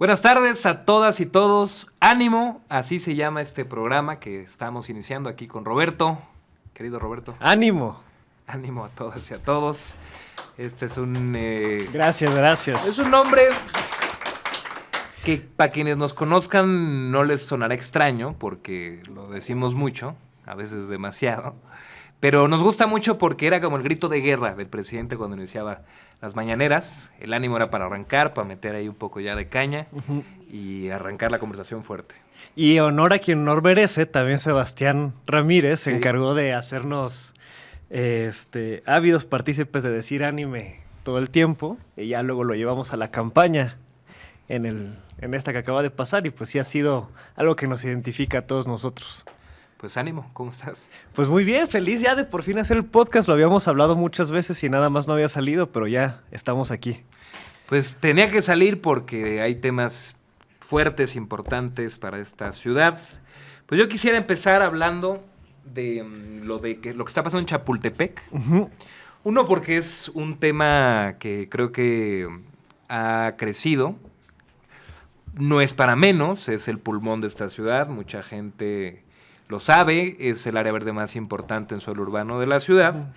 Buenas tardes a todas y todos. Ánimo, así se llama este programa que estamos iniciando aquí con Roberto. Querido Roberto. ¡Ánimo! Ánimo a todas y a todos. Este es un... Gracias. Es un nombre que para quienes nos conozcan no les sonará extraño porque lo decimos mucho, a veces demasiado. Pero nos gusta mucho porque era como el grito de guerra del presidente cuando iniciaba las mañaneras. El ánimo era para arrancar, para meter ahí un poco ya de caña y arrancar la conversación fuerte. Y honor a quien honor merece, también Sebastián Ramírez se encargó de hacernos ávidos partícipes de decir ánime todo el tiempo. Y ya luego lo llevamos a la campaña en esta que acaba de pasar y pues sí ha sido algo que nos identifica a todos nosotros. Pues ánimo, ¿cómo estás? Pues muy bien, feliz ya de por fin hacer el podcast. Lo habíamos hablado muchas veces y nada más no había salido, pero ya estamos aquí. Pues tenía que salir porque hay temas fuertes, importantes para esta ciudad. Pues yo quisiera empezar hablando de lo que está pasando en Chapultepec. Uh-huh. Uno, porque es un tema que creo que ha crecido. No es para menos, es el pulmón de esta ciudad. Mucha gente lo sabe, es el área verde más importante en suelo urbano de la ciudad.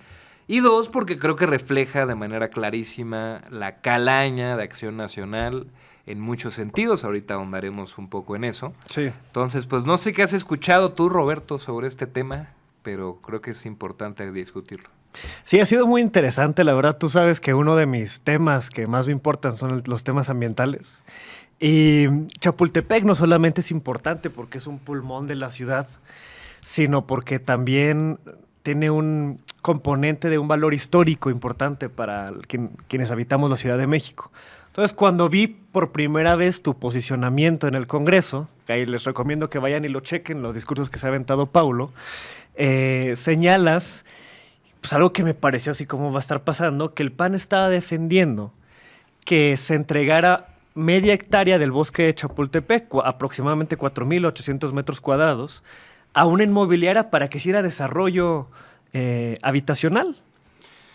Y dos, porque creo que refleja de manera clarísima la calaña de Acción Nacional en muchos sentidos. Ahorita ahondaremos un poco en eso. Sí. Entonces, pues no sé qué has escuchado tú, Roberto, sobre este tema, pero creo que es importante discutirlo. Sí, ha sido muy interesante, la verdad. Tú sabes que uno de mis temas que más me importan son los temas ambientales. Y Chapultepec no solamente es importante porque es un pulmón de la ciudad, sino porque también tiene un componente de un valor histórico importante para quienes habitamos la Ciudad de México. Entonces, cuando vi por primera vez tu posicionamiento en el Congreso, que ahí les recomiendo que vayan y lo chequen, los discursos que se ha aventado Paulo, señalas pues algo que me pareció así como va a estar pasando, que el PAN estaba defendiendo que se entregara media hectárea del bosque de Chapultepec, aproximadamente 4.800 metros cuadrados, a una inmobiliaria para que hiciera desarrollo habitacional.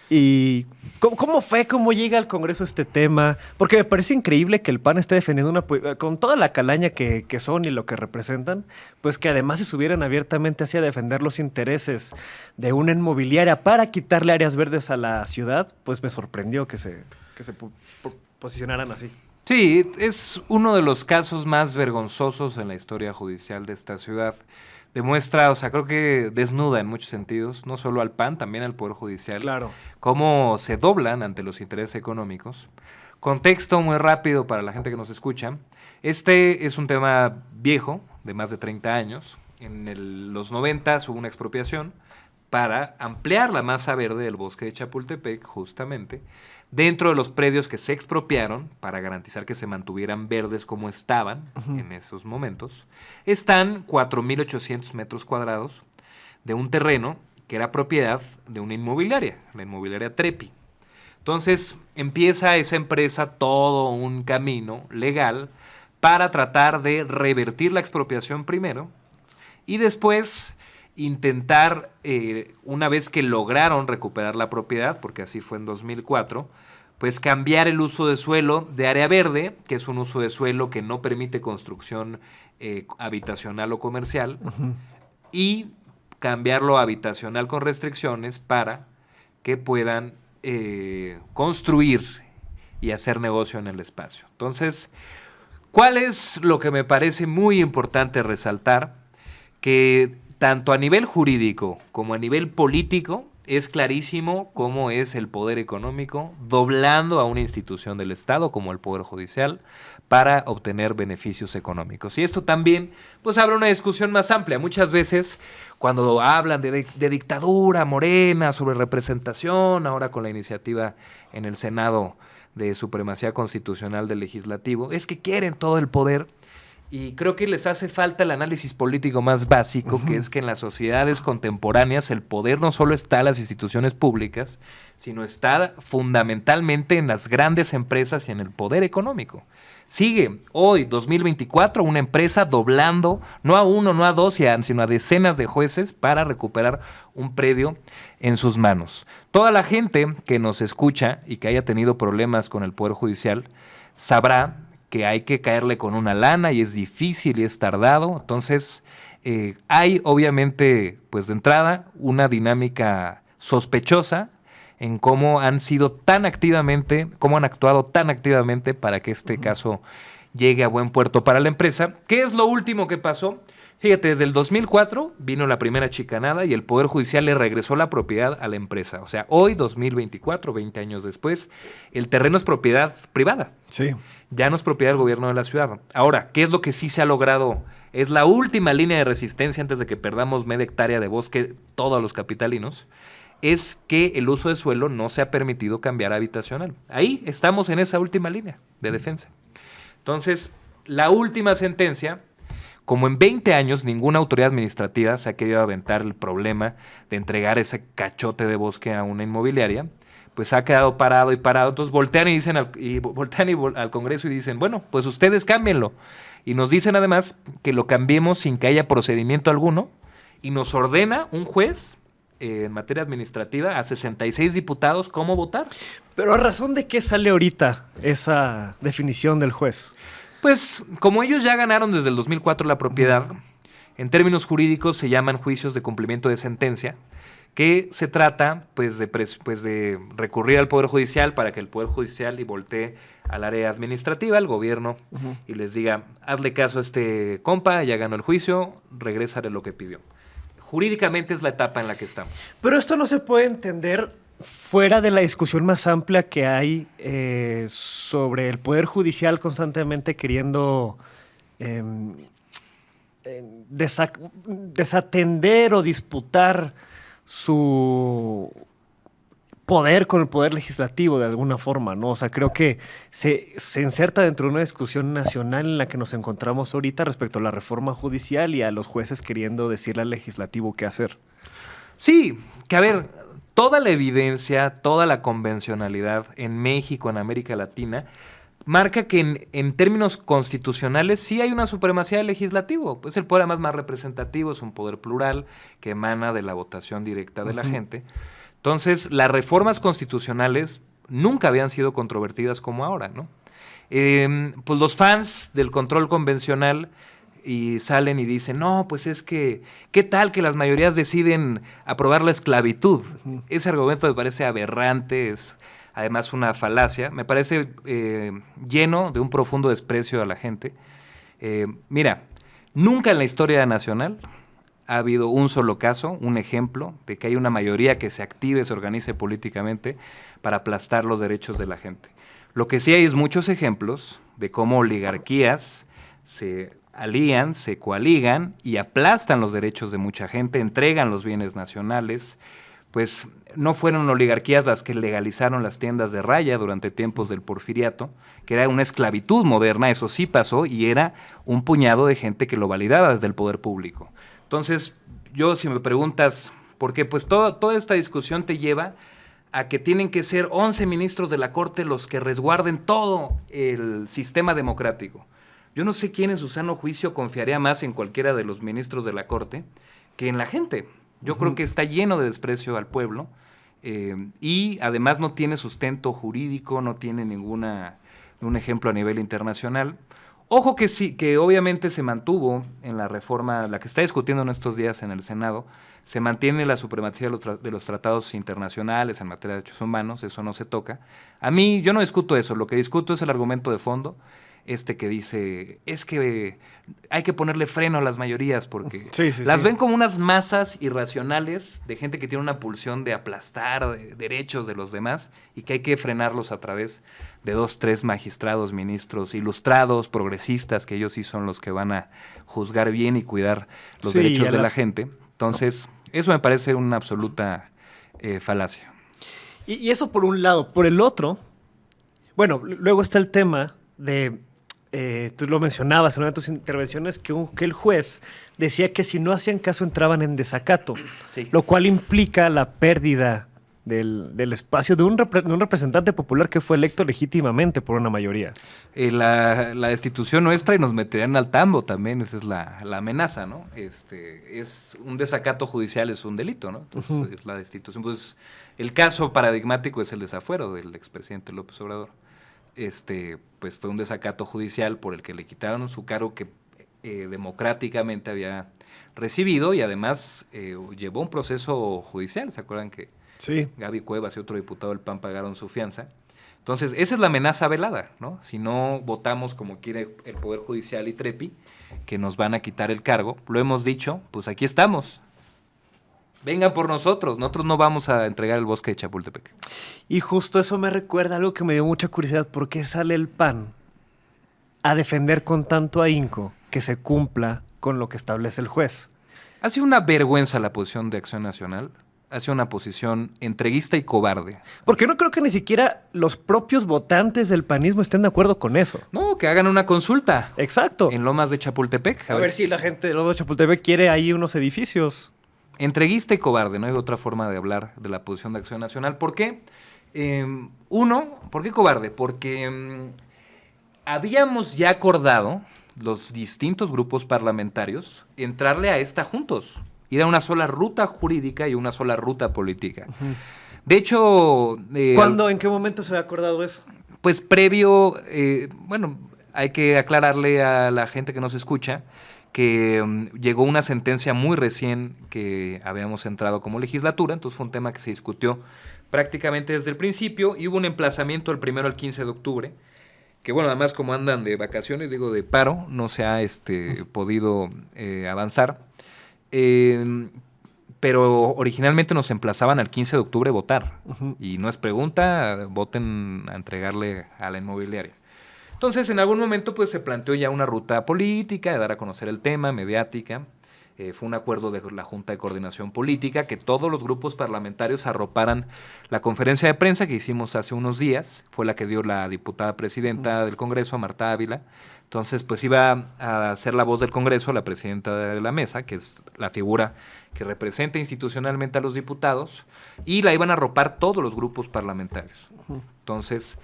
¿Y cómo fue? ¿Cómo llega al Congreso este tema? Porque me parece increíble que el PAN esté defendiendo con toda la calaña que son y lo que representan, pues que además se subieran abiertamente hacia defender los intereses de una inmobiliaria para quitarle áreas verdes a la ciudad, pues me sorprendió que se posicionaran así. Sí, es uno de los casos más vergonzosos en la historia judicial de esta ciudad. Demuestra, creo que desnuda en muchos sentidos, no solo al PAN, también al Poder Judicial. Claro. Cómo se doblan ante los intereses económicos. Contexto muy rápido para la gente que nos escucha. Este es un tema viejo, de más de 30 años. En los 90 hubo una expropiación para ampliar la masa verde del bosque de Chapultepec, justamente, dentro de los predios que se expropiaron para garantizar que se mantuvieran verdes como estaban en esos momentos. Están 4.800 metros cuadrados de un terreno que era propiedad de una inmobiliaria, la inmobiliaria Trepi. Entonces empieza esa empresa todo un camino legal para tratar de revertir la expropiación primero y después intentar, una vez que lograron recuperar la propiedad, porque así fue en 2004, pues cambiar el uso de suelo de área verde, que es un uso de suelo que no permite construcción habitacional o comercial, y cambiarlo a habitacional con restricciones para que puedan construir y hacer negocio en el espacio. Entonces, ¿cuál es lo que me parece muy importante resaltar? Que tanto a nivel jurídico como a nivel político es clarísimo cómo es el poder económico doblando a una institución del Estado como el Poder Judicial para obtener beneficios económicos. Y esto también pues abre una discusión más amplia. Muchas veces cuando hablan de dictadura morena, sobre representación, ahora con la iniciativa en el Senado de supremacía constitucional del legislativo, es que quieren todo el poder. Y creo que les hace falta el análisis político más básico, que es que en las sociedades contemporáneas el poder no solo está en las instituciones públicas, sino está fundamentalmente en las grandes empresas y en el poder económico. Sigue hoy, 2024, una empresa doblando, no a uno, no a dos, sino a decenas de jueces para recuperar un predio en sus manos. Toda la gente que nos escucha y que haya tenido problemas con el Poder Judicial sabrá que hay que caerle con una lana y es difícil y es tardado. Entonces, hay obviamente, pues de entrada, una dinámica sospechosa en cómo han sido tan activamente, cómo han actuado tan activamente para que este caso llegue a buen puerto para la empresa. ¿Qué es lo último que pasó? Fíjate, desde el 2004 vino la primera chicanada y el Poder Judicial le regresó la propiedad a la empresa. O sea, hoy, 2024, 20 años después, el terreno es propiedad privada. Sí. Ya no es propiedad del gobierno de la ciudad. Ahora, ¿qué es lo que sí se ha logrado? Es la última línea de resistencia antes de que perdamos media hectárea de bosque todos los capitalinos, es que el uso de suelo no se ha permitido cambiar a habitacional. Ahí estamos en esa última línea de defensa. Entonces, la última sentencia, como en 20 años ninguna autoridad administrativa se ha querido aventar el problema de entregar ese cachote de bosque a una inmobiliaria, pues ha quedado parado y parado. Entonces voltean y dicen al Congreso y dicen, bueno, pues ustedes cámbienlo. Y nos dicen además que lo cambiemos sin que haya procedimiento alguno y nos ordena un juez en materia administrativa a 66 diputados cómo votar. Pero ¿a razón de qué sale ahorita esa definición del juez? Pues como ellos ya ganaron desde el 2004 la propiedad, en términos jurídicos se llaman juicios de cumplimiento de sentencia, que se trata pues de recurrir al Poder Judicial para que el Poder Judicial y voltee al área administrativa, al gobierno, y les diga, hazle caso a este compa, ya ganó el juicio, regrésale lo que pidió. Jurídicamente es la etapa en la que estamos. Pero esto no se puede entender fuera de la discusión más amplia que hay sobre el Poder Judicial constantemente queriendo desatender o disputar su poder con el poder legislativo de alguna forma, ¿no? O sea, creo que se inserta dentro de una discusión nacional en la que nos encontramos ahorita respecto a la reforma judicial y a los jueces queriendo decirle al legislativo qué hacer. Sí, que a ver, toda la evidencia, toda la convencionalidad en México, en América Latina, marca que en términos constitucionales sí hay una supremacía del legislativo. Pues el poder más representativo es un poder plural que emana de la votación directa de la gente. Entonces, las reformas constitucionales nunca habían sido controvertidas como ahora, ¿no? Pues los fans del control convencional y salen y dicen, no, pues es que, ¿qué tal que las mayorías deciden aprobar la esclavitud? Ese argumento me parece aberrante, es además una falacia, me parece lleno de un profundo desprecio a la gente. Mira, nunca en la historia nacional ha habido un solo caso, un ejemplo de que hay una mayoría que se active, se organice políticamente para aplastar los derechos de la gente. Lo que sí hay es muchos ejemplos de cómo oligarquías se alían, se coaligan y aplastan los derechos de mucha gente, entregan los bienes nacionales. Pues no fueron oligarquías las que legalizaron las tiendas de raya durante tiempos del porfiriato, que era una esclavitud moderna, eso sí pasó, y era un puñado de gente que lo validaba desde el poder público. Entonces, yo si me preguntas, porque pues toda esta discusión te lleva a que tienen que ser 11 ministros de la Corte los que resguarden todo el sistema democrático. Yo no sé quién en su sano juicio confiaría más en cualquiera de los ministros de la Corte que en la gente. Yo creo que está lleno de desprecio al pueblo y además no tiene sustento jurídico, no tiene ningún ejemplo a nivel internacional. Ojo que sí, que obviamente se mantuvo en la reforma, la que está discutiendo en estos días en el Senado, se mantiene la supremacía de los tratados internacionales en materia de derechos humanos, eso no se toca. A mí, yo no discuto eso, lo que discuto es el argumento de fondo, que dice, es que hay que ponerle freno a las mayorías porque las ven como unas masas irracionales de gente que tiene una pulsión de aplastar derechos de los demás y que hay que frenarlos a través de 2, 3 magistrados, ministros ilustrados, progresistas, que ellos sí son los que van a juzgar bien y cuidar los derechos de la gente. Entonces, eso me parece una absoluta falacia. Y eso por un lado. Por el otro, bueno, luego está el tema de... tú lo mencionabas en una de tus intervenciones, que el juez decía que si no hacían caso entraban en desacato, lo cual implica la pérdida del espacio de un representante popular que fue electo legítimamente por una mayoría. La destitución nuestra y nos meterían al tambo también, esa es la amenaza, ¿no? Es un desacato judicial, es un delito, ¿no? Entonces, es la destitución. Pues el caso paradigmático es el desafuero del expresidente López Obrador. pues fue un desacato judicial por el que le quitaron su cargo que democráticamente había recibido y además llevó un proceso judicial. ¿Se acuerdan que Sí. Gaby Cuevas y otro diputado del PAN pagaron su fianza? Entonces, esa es la amenaza velada, ¿no? Si no votamos como quiere el Poder Judicial y Trepi, que nos van a quitar el cargo, lo hemos dicho, pues aquí estamos. Vengan por nosotros no vamos a entregar el bosque de Chapultepec. Y justo eso me recuerda algo que me dio mucha curiosidad. ¿Por qué sale el PAN a defender con tanto ahínco que se cumpla con lo que establece el juez? Ha sido una vergüenza la posición de Acción Nacional. Ha sido una posición entreguista y cobarde. Porque no creo que ni siquiera los propios votantes del panismo estén de acuerdo con eso. No, que hagan una consulta Exacto. en Lomas de Chapultepec. A ver si la gente de Lomas de Chapultepec quiere ahí unos edificios. Entreguista y cobarde, no hay otra forma de hablar de la posición de Acción Nacional. ¿Por qué? ¿Por qué cobarde? Porque habíamos ya acordado, los distintos grupos parlamentarios, entrarle a esta juntos. Ir a una sola ruta jurídica y una sola ruta política. De hecho... ¿Cuándo, en qué momento se había acordado eso? Pues previo, hay que aclararle a la gente que nos escucha que llegó una sentencia muy recién que habíamos entrado como legislatura, entonces fue un tema que se discutió prácticamente desde el principio y hubo un emplazamiento del 1 al 15 de octubre, que bueno, además como andan de vacaciones, de paro, no se ha podido avanzar. Pero originalmente nos emplazaban al 15 de octubre a votar. Y no es pregunta, voten a entregarle a la inmobiliaria. Entonces, en algún momento pues se planteó ya una ruta política, de dar a conocer el tema, mediática. Fue un acuerdo de la Junta de Coordinación Política que todos los grupos parlamentarios arroparan la conferencia de prensa que hicimos hace unos días. Fue la que dio la diputada presidenta del Congreso, Marta Ávila. Entonces, pues iba a ser la voz del Congreso, la presidenta de la mesa, que es la figura que representa institucionalmente a los diputados, y la iban a arropar todos los grupos parlamentarios. Entonces,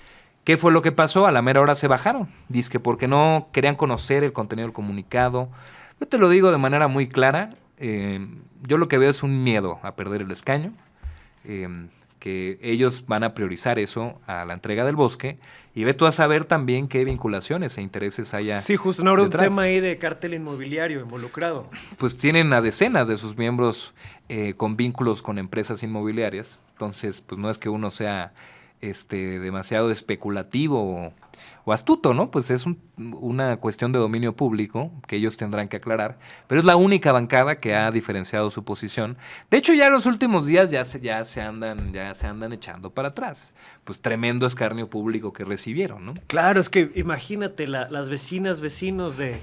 ¿qué fue lo que pasó? A la mera hora se bajaron. Dizque porque no querían conocer el contenido del comunicado. Yo te lo digo de manera muy clara. Yo lo que veo es un miedo a perder el escaño. Que ellos van a priorizar eso a la entrega del bosque y ve tú a saber también qué vinculaciones e intereses haya. Sí, justo, no habrá un detrás. tema ahí de cártel inmobiliario involucrado. Pues tienen a decenas de sus miembros con vínculos con empresas inmobiliarias, entonces pues no es que uno sea demasiado especulativo o astuto, ¿no? Pues es una cuestión de dominio público que ellos tendrán que aclarar, pero es la única bancada que ha diferenciado su posición. De hecho, ya en los últimos días ya se andan echando para atrás. Pues tremendo escarnio público que recibieron, ¿no? Claro, es que imagínate las vecinos de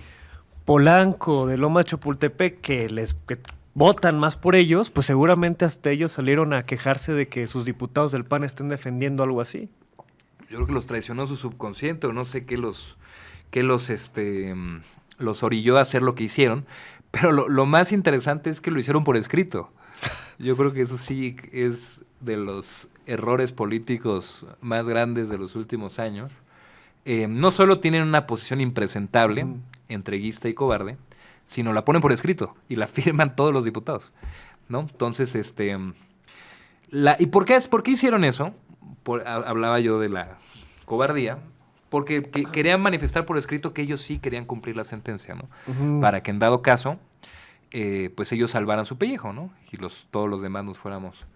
Polanco, de Lomas de Chapultepec, que votan más por ellos, pues seguramente hasta ellos salieron a quejarse de que sus diputados del PAN estén defendiendo algo así. Yo creo que los traicionó su subconsciente o no sé qué los orilló a hacer lo que hicieron, pero lo más interesante es que lo hicieron por escrito. Yo creo que eso sí es de los errores políticos más grandes de los últimos años. No solo tienen una posición impresentable, entreguista y cobarde, sino la ponen por escrito y la firman todos los diputados, ¿no? Entonces, ¿y por qué hicieron eso? Hablaba yo de la cobardía, porque querían manifestar por escrito que ellos sí querían cumplir la sentencia, ¿no? Para que en dado caso, pues ellos salvaran su pellejo, ¿no? Y todos los demás nos fuéramos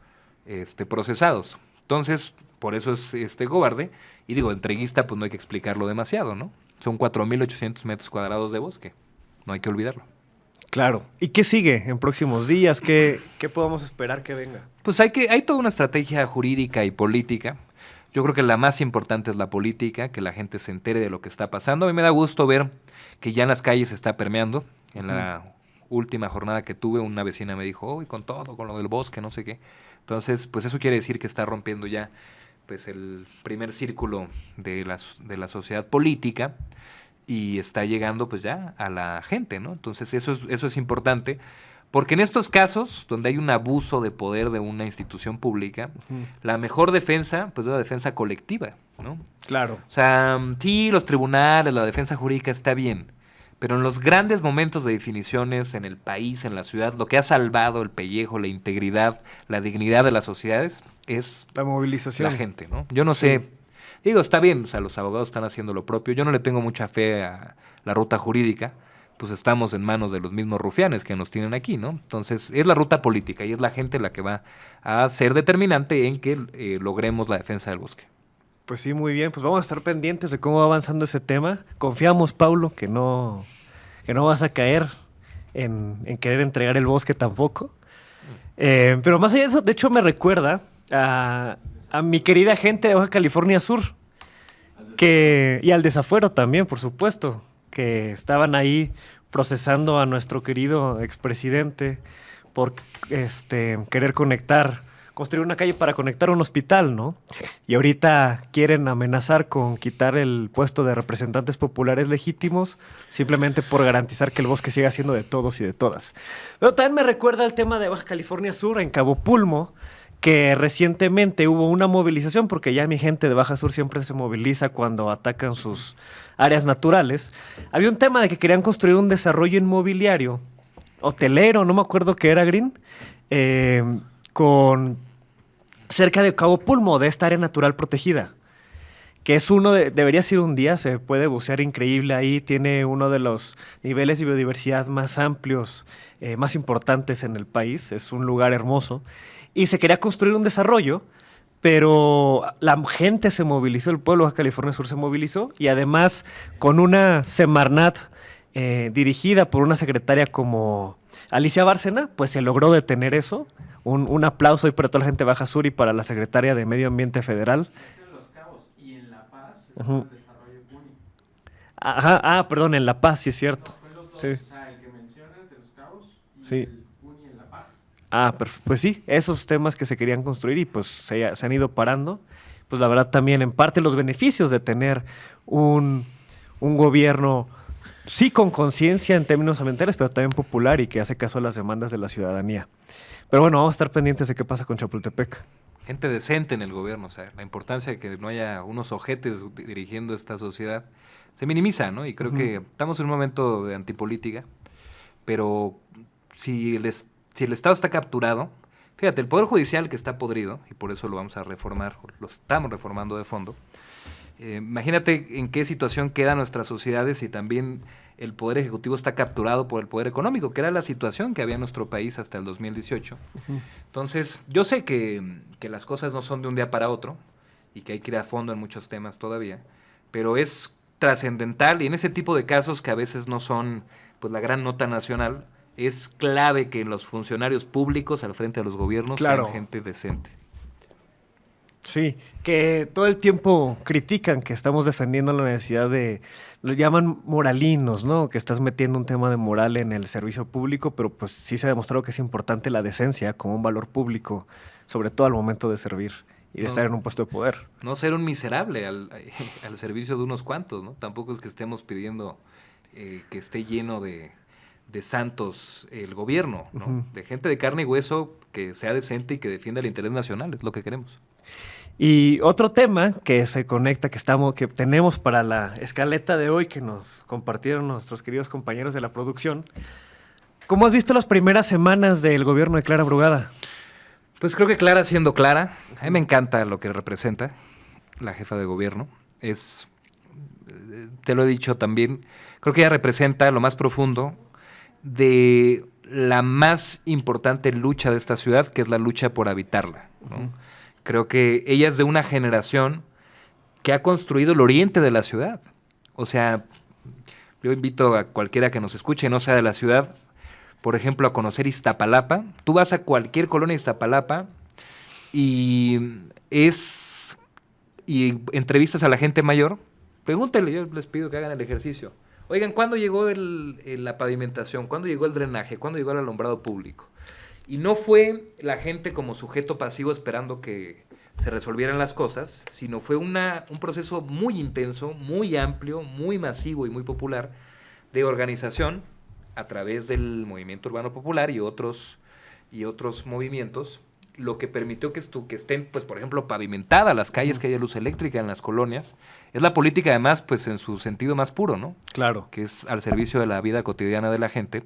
procesados. Entonces, por eso es cobarde, y digo, entreguista, pues no hay que explicarlo demasiado, ¿no? Son 4,800 metros cuadrados de bosque. No hay que olvidarlo. Claro. ¿Y qué sigue en próximos días? ¿Qué podemos esperar que venga? Pues hay toda una estrategia jurídica y política. Yo creo que la más importante es la política, que la gente se entere de lo que está pasando. A mí me da gusto ver que ya en las calles se está permeando. En la última jornada que tuve, una vecina me dijo, uy, con todo, con lo del bosque, no sé qué. Entonces, pues eso quiere decir que está rompiendo ya pues el primer círculo de la sociedad política. Y está llegando pues ya a la gente, ¿no? Entonces eso es importante, porque en estos casos, donde hay un abuso de poder de una institución pública, la mejor defensa, pues es la defensa colectiva, ¿no? Claro. O sea, sí, los tribunales, la defensa jurídica está bien, pero en los grandes momentos de definiciones en el país, en la ciudad, lo que ha salvado el pellejo, la integridad, la dignidad de las sociedades es la movilización. la gente, ¿no? Yo no sé... Digo, está bien, o sea, los abogados están haciendo lo propio. Yo no le tengo mucha fe a la ruta jurídica, pues estamos en manos de los mismos rufianes que nos tienen aquí, ¿no? Entonces, es la ruta política y es la gente la que va a ser determinante en que logremos la defensa del bosque. Pues sí, muy bien. Pues vamos a estar pendientes de cómo va avanzando ese tema. Confiamos, Paulo, que no vas a caer en querer entregar el bosque tampoco. Pero más allá de eso, de hecho me recuerda a mi querida gente de Baja California Sur, y al desafuero también, por supuesto, que estaban ahí procesando a nuestro querido expresidente por querer construir una calle para conectar un hospital, ¿no? Y ahorita quieren amenazar con quitar el puesto de representantes populares legítimos simplemente por garantizar que el bosque siga siendo de todos y de todas. Pero también me recuerda el tema de Baja California Sur, en Cabo Pulmo, que recientemente hubo una movilización, porque ya mi gente de Baja Sur siempre se moviliza cuando atacan sus áreas naturales. Había un tema de que querían construir un desarrollo inmobiliario, hotelero, no me acuerdo qué era, Green, cerca de Cabo Pulmo, de esta área natural protegida, que es debería ser un día, se puede bucear increíble ahí, tiene uno de los niveles de biodiversidad más amplios, más importantes en el país, es un lugar hermoso, y se quería construir un desarrollo, pero la gente se movilizó, el pueblo de Baja California Sur se movilizó, y además con una Semarnat dirigida por una secretaria como Alicia Bárcena, pues se logró detener eso. Un aplauso ahí para toda la gente de Baja Sur y para la secretaria de Medio Ambiente Federal. Es en Los Cabos y en La Paz está Uh-huh. el desarrollo UNI. Ajá, perdón, en La Paz, sí es cierto. Fue los dos, Sí. o sea, el que mencionas de Los Cabos y Sí. el UNI en La Paz. Pues sí, esos temas que se querían construir y pues se han ido parando. Pues la verdad también en parte los beneficios de tener un gobierno, sí con conciencia en términos ambientales, pero también popular y que hace caso a las demandas de la ciudadanía. Pero bueno, vamos a estar pendientes de qué pasa con Chapultepec. Gente decente en el gobierno, o sea, la importancia de que no haya unos ojetes dirigiendo esta sociedad se minimiza, ¿no? Y creo que estamos en un momento de antipolítica, pero si el Estado está capturado, fíjate, el Poder Judicial que está podrido, y por eso lo vamos a reformar, lo estamos reformando de fondo, imagínate en qué situación quedan nuestras sociedades si también el Poder Ejecutivo está capturado por el Poder Económico, que era la situación que había en nuestro país hasta el 2018. Entonces, yo sé que las cosas no son de un día para otro y que hay que ir a fondo en muchos temas todavía, pero es trascendental y en ese tipo de casos que a veces no son pues la gran nota nacional, es clave que los funcionarios públicos al frente de los gobiernos Claro. sean gente decente. Sí, que todo el tiempo critican que estamos defendiendo la necesidad lo llaman moralinos, ¿no? Que estás metiendo un tema de moral en el servicio público, pero pues sí se ha demostrado que es importante la decencia como un valor público, sobre todo al momento de servir y de estar en un puesto de poder. No ser un miserable al servicio de unos cuantos, ¿no? Tampoco es que estemos pidiendo que esté lleno de santos el gobierno, ¿no? De gente de carne y hueso que sea decente y que defienda el interés nacional, es lo que queremos. Y otro tema que se conecta, que tenemos para la escaleta de hoy, que nos compartieron nuestros queridos compañeros de la producción. ¿Cómo has visto las primeras semanas del gobierno de Clara Brugada? Pues creo que Clara siendo Clara, a mí me encanta lo que representa la jefa de gobierno. Te lo he dicho también, creo que ella representa lo más profundo de la más importante lucha de esta ciudad, que es la lucha por habitarla, ¿no? Creo que ella es de una generación que ha construido el oriente de la ciudad. O sea, yo invito a cualquiera que nos escuche, no sea de la ciudad, por ejemplo, a conocer Iztapalapa. Tú vas a cualquier colonia de Iztapalapa y entrevistas a la gente mayor. Pregúntale, yo les pido que hagan el ejercicio. Oigan, ¿cuándo llegó la pavimentación? ¿Cuándo llegó el drenaje? ¿Cuándo llegó el alumbrado público? Y no fue la gente como sujeto pasivo esperando que se resolvieran las cosas, sino fue un proceso muy intenso, muy amplio, muy masivo y muy popular de organización a través del movimiento urbano popular y otros movimientos, lo que permitió que estén, pues, por ejemplo, pavimentadas las calles, que haya luz eléctrica en las colonias. Es la política, además, pues, en su sentido más puro, ¿no? Claro. Que es al servicio de la vida cotidiana de la gente.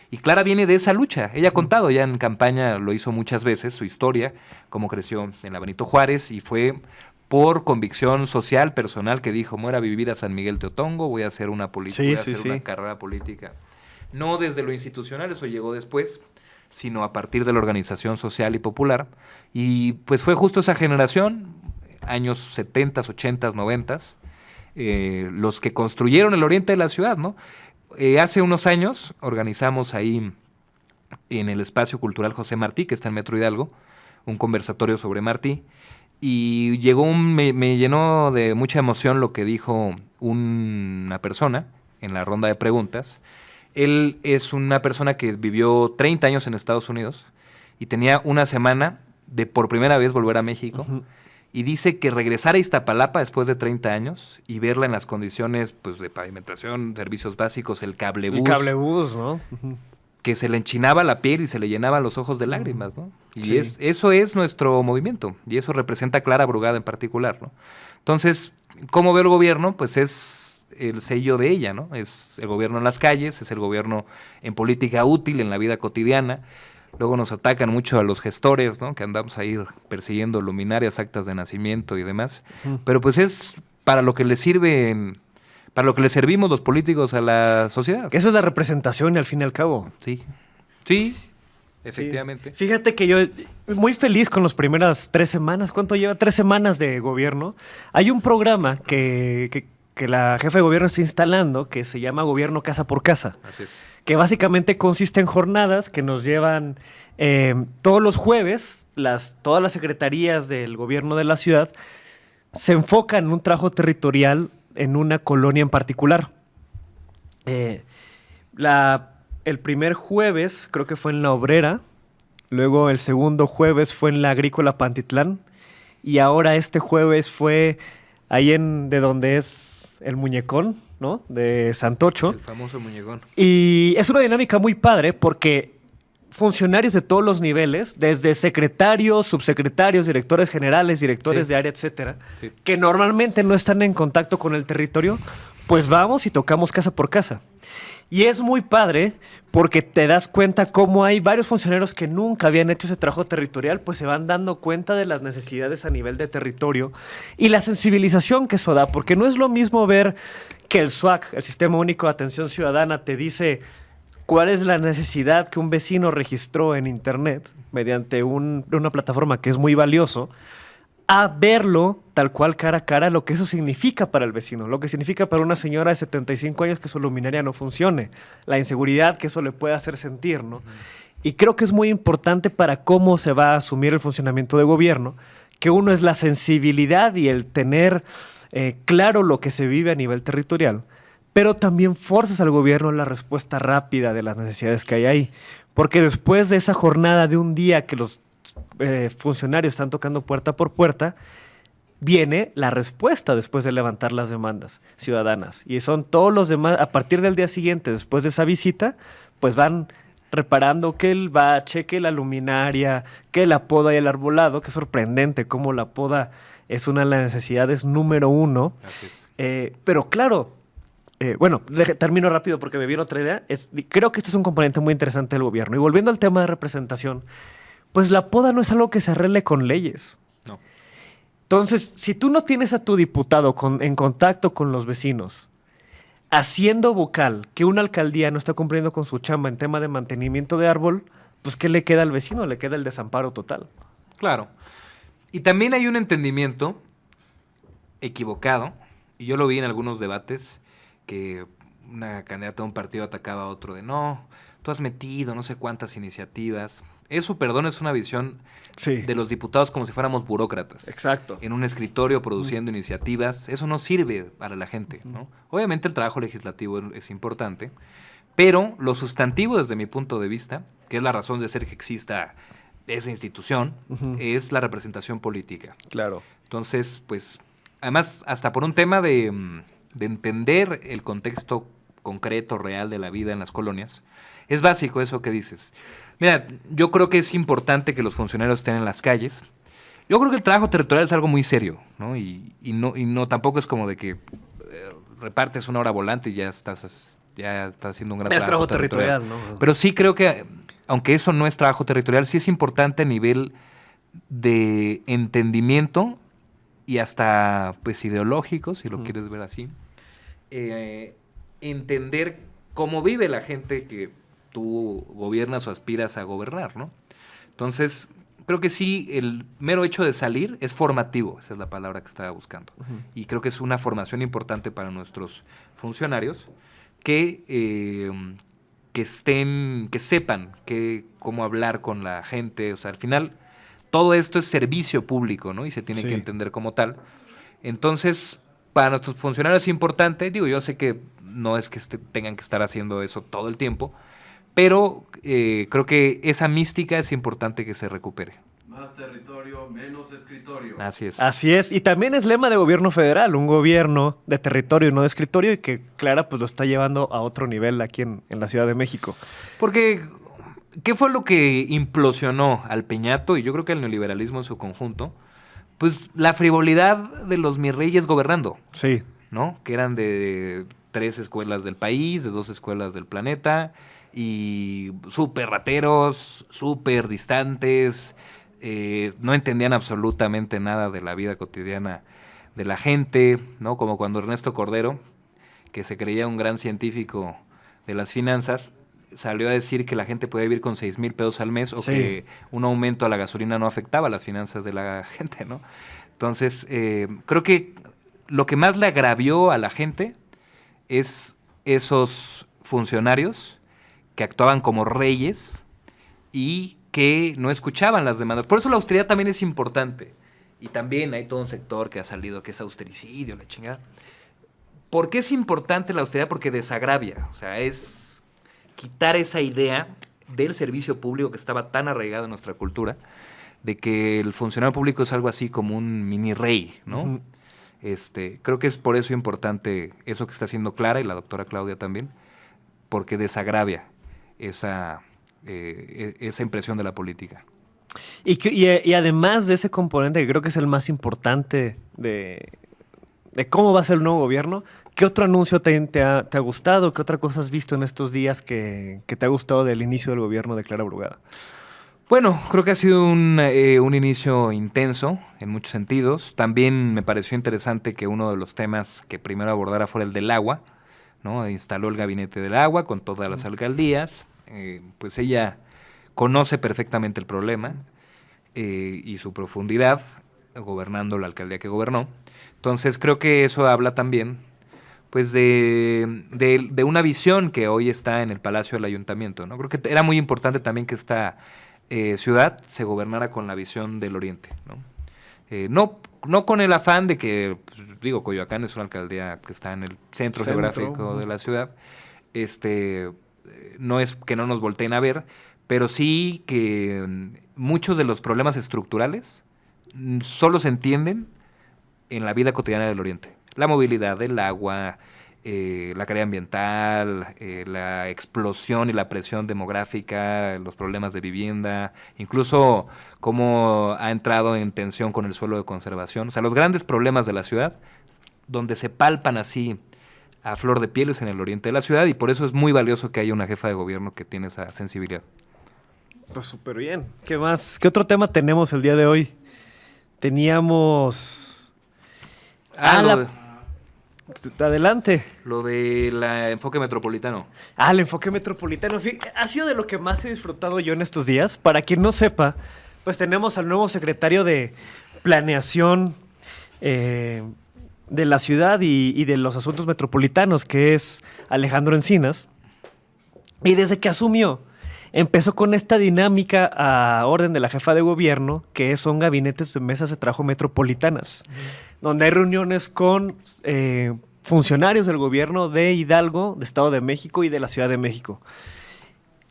Y Clara viene de esa lucha. Ella ha contado, ya en campaña lo hizo muchas veces, su historia, cómo creció en la Benito Juárez, y fue por convicción social, personal, que dijo, me voy a vivir a San Miguel Teotongo, voy a hacer una política, voy a hacer una carrera política. No desde lo institucional, eso llegó después, sino a partir de la organización social y popular. Y pues fue justo esa generación, años 70, 80, 90, los que construyeron el oriente de la ciudad, ¿no? Hace unos años organizamos ahí en el Espacio Cultural José Martí, que está en Metro Hidalgo, un conversatorio sobre Martí, y me llenó de mucha emoción lo que dijo una persona en la ronda de preguntas. Él es una persona que vivió 30 años en Estados Unidos y tenía una semana de por primera vez volver a México. Uh-huh. Y dice que regresar a Iztapalapa después de 30 años y verla en las condiciones pues, de pavimentación, servicios básicos, el cablebús. El cablebús, ¿no? Uh-huh. Que se le enchinaba la piel y se le llenaban los ojos de lágrimas, ¿no? Y eso es nuestro movimiento, y eso representa a Clara Brugada en particular, ¿no? Entonces, ¿cómo ve el gobierno? Pues es el sello de ella, ¿no? Es el gobierno en las calles, es el gobierno en política útil, en la vida cotidiana. Luego nos atacan mucho a los gestores, ¿no? Que andamos a ir persiguiendo luminarias, actas de nacimiento y demás. Pero pues es para lo que le sirve... Para lo que le servimos los políticos a la sociedad. Esa es la representación, al fin y al cabo. Sí, efectivamente. Sí. Fíjate que yo muy feliz con las primeras 3 semanas. ¿Cuánto lleva? 3 semanas de gobierno. Hay un programa que la jefa de gobierno está instalando que se llama Gobierno Casa por Casa. Así es. Que básicamente consiste en jornadas que nos llevan todos los jueves, todas las secretarías del gobierno de la ciudad se enfocan en un trabajo territorial en una colonia en particular. El primer jueves creo que fue en La Obrera, luego el segundo jueves fue en la Agrícola Pantitlán y ahora este jueves fue ahí de donde es el Muñecón, ¿no? De Santocho. El famoso Muñecón. Y es una dinámica muy padre porque funcionarios de todos los niveles, desde secretarios, subsecretarios, directores generales, directores de área, etcétera, que normalmente no están en contacto con el territorio, pues vamos y tocamos casa por casa. Y es muy padre porque te das cuenta cómo hay varios funcionarios que nunca habían hecho ese trabajo territorial, pues se van dando cuenta de las necesidades a nivel de territorio y la sensibilización que eso da, porque no es lo mismo ver que el SUAC, el Sistema Único de Atención Ciudadana, te dice cuál es la necesidad que un vecino registró en internet mediante una plataforma que es muy valioso, a verlo tal cual cara a cara, lo que eso significa para el vecino, lo que significa para una señora de 75 años que su luminaria no funcione, la inseguridad que eso le puede hacer sentir, ¿no? Y creo que es muy importante para cómo se va a asumir el funcionamiento de gobierno, que uno es la sensibilidad y el tener claro lo que se vive a nivel territorial, pero también forzas al gobierno la respuesta rápida de las necesidades que hay ahí. Porque después de esa jornada de un día que los funcionarios están tocando puerta por puerta, viene la respuesta después de levantar las demandas ciudadanas. Y son todos los demás, a partir del día siguiente, después de esa visita, pues van reparando que el bache, que la luminaria, que la poda y el arbolado, que es sorprendente cómo la poda es una de las necesidades número 1. Pero claro... termino rápido porque me viene otra idea. Creo que esto es un componente muy interesante del gobierno. Y volviendo al tema de representación, pues la poda no es algo que se arregle con leyes. No. Entonces, si tú no tienes a tu diputado en contacto con los vecinos, haciendo vocal que una alcaldía no está cumpliendo con su chamba en tema de mantenimiento de árbol, pues ¿qué le queda al vecino? Le queda el desamparo total. Claro. Y también hay un entendimiento equivocado, y yo lo vi en algunos debates, que una candidata de un partido atacaba a otro de no, tú has metido no sé cuántas iniciativas. Eso, perdón, es una visión de los diputados como si fuéramos burócratas. Exacto. En un escritorio produciendo iniciativas. Eso no sirve para la gente, ¿no? Obviamente el trabajo legislativo es importante, pero lo sustantivo desde mi punto de vista, que es la razón de ser que exista esa institución, es la representación política. Claro. Entonces, pues, además, hasta por un tema de entender el contexto concreto, real de la vida en las colonias, es básico eso que dices. Mira, yo creo que es importante que los funcionarios estén en las calles. Yo creo que el trabajo territorial es algo muy serio, ¿no? Y no tampoco es como de que repartes una hora volante y ya estás haciendo un gran trabajo territorial, ¿no? Pero sí creo que, aunque eso no es trabajo territorial, sí es importante a nivel de entendimiento y hasta pues ideológicos, si lo Ujú. quieres ver así, entender cómo vive la gente que tú gobiernas o aspiras a gobernar, ¿no? Entonces, creo que sí, el mero hecho de salir es formativo, esa es la palabra que estaba buscando. Ujú. Y creo que es una formación importante para nuestros funcionarios que sepan cómo hablar con la gente. O sea, al final, todo esto es servicio público, ¿no? Y se tiene Sí. que entender como tal. Entonces, para nuestros funcionarios es importante, digo, yo sé que no es que tengan que estar haciendo eso todo el tiempo, pero creo que esa mística es importante que se recupere. Más territorio, menos escritorio. Así es. Así es, y también es lema de gobierno federal, un gobierno de territorio y no de escritorio, y que Clara pues lo está llevando a otro nivel aquí en la Ciudad de México. Porque, ¿qué fue lo que implosionó al Peñato y yo creo que al neoliberalismo en su conjunto? Pues la frivolidad de los mis reyes gobernando, Sí, ¿no? Que eran de 3 escuelas del país, de 2 escuelas del planeta, y súper rateros, súper distantes, no entendían absolutamente nada de la vida cotidiana de la gente, ¿no? Como cuando Ernesto Cordero, que se creía un gran científico de las finanzas, salió a decir que la gente podía vivir con 6,000 pesos al mes o Sí. que un aumento a la gasolina no afectaba las finanzas de la gente, ¿no? Entonces, creo que lo que más le agravió a la gente es esos funcionarios que actuaban como reyes y que no escuchaban las demandas. Por eso la austeridad también es importante. Y también hay todo un sector que ha salido que es austericidio, la chingada. ¿Por qué es importante la austeridad? Porque desagravia. O sea, es quitar esa idea del servicio público que estaba tan arraigado en nuestra cultura, de que el funcionario público es algo así como un mini rey, ¿no? Ujú. Creo que es por eso importante eso que está haciendo Clara y la doctora Claudia también, porque desagravia esa impresión de la política. Y además de ese componente que creo que es el más importante de cómo va a ser el nuevo gobierno, ¿qué otro anuncio te ha gustado? ¿Qué otra cosa has visto en estos días que te ha gustado del inicio del gobierno de Clara Brugada? Bueno, creo que ha sido un inicio intenso en muchos sentidos. También me pareció interesante que uno de los temas que primero abordara fuera el del agua, ¿no? Instaló el gabinete del agua con todas las alcaldías. Pues ella conoce perfectamente el problema y su profundidad, gobernando la alcaldía que gobernó. Entonces creo que eso habla también pues de una visión que hoy está en el Palacio del Ayuntamiento, ¿no? Creo que era muy importante también que esta ciudad se gobernara con la visión del Oriente, ¿no? No con el afán de que, pues, digo, Coyoacán es una alcaldía que está en el centro geográfico Ujú. de la ciudad. No es que no nos volteen a ver, pero sí que muchos de los problemas estructurales solo se entienden en la vida cotidiana del Oriente. La movilidad, el agua, la calidad ambiental, la explosión y la presión demográfica, los problemas de vivienda, incluso cómo ha entrado en tensión con el suelo de conservación. O sea, los grandes problemas de la ciudad, donde se palpan así a flor de piel es en el oriente de la ciudad, y por eso es muy valioso que haya una jefa de gobierno que tiene esa sensibilidad. Pues súper bien. ¿Qué más? ¿Qué otro tema tenemos el día de hoy? Teníamos... Lo, Adelante. lo del enfoque metropolitano. El enfoque metropolitano. Ha sido de lo que más he disfrutado yo en estos días. Para quien no sepa, pues tenemos al nuevo secretario de Planeación de la ciudad y de los asuntos metropolitanos, que es Alejandro Encinas. Y desde que asumió, empezó con esta dinámica a orden de la jefa de gobierno, que son gabinetes de mesas de trabajo metropolitanas, donde hay reuniones con funcionarios del gobierno de Hidalgo, de Estado de México y de la Ciudad de México.